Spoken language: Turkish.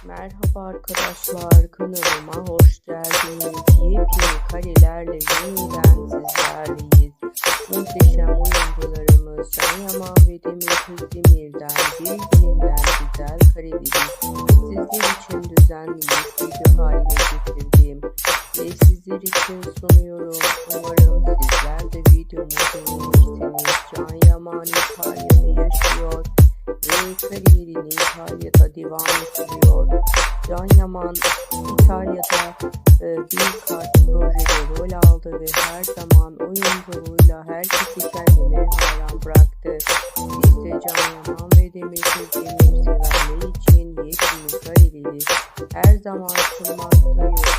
Merhaba arkadaşlar, kanalıma hoş geldiniz. Yepyeni karelerle yeniden sizlerleyiz. Muhteşem oyuncularımız Yaman ve Demit Özdemir'den birbirinden güzel kareleri sizler için düzenleyip video haline getirdim ve sizler için sunuyorum. Umarım sizler de videomu beğenirsiniz. Yaman İtalya'da yaşıyor ve kariyerini İtalya'da devam ettiriyor. Yaman İtalya'da birkaç projede rol aldı ve her zaman oyunculuğuyla herkesi kendine hayran bıraktı. Biz de Yaman ve Demit Özdemir'i sevenler için yepyeni kareleri her zaman sunmaktayız.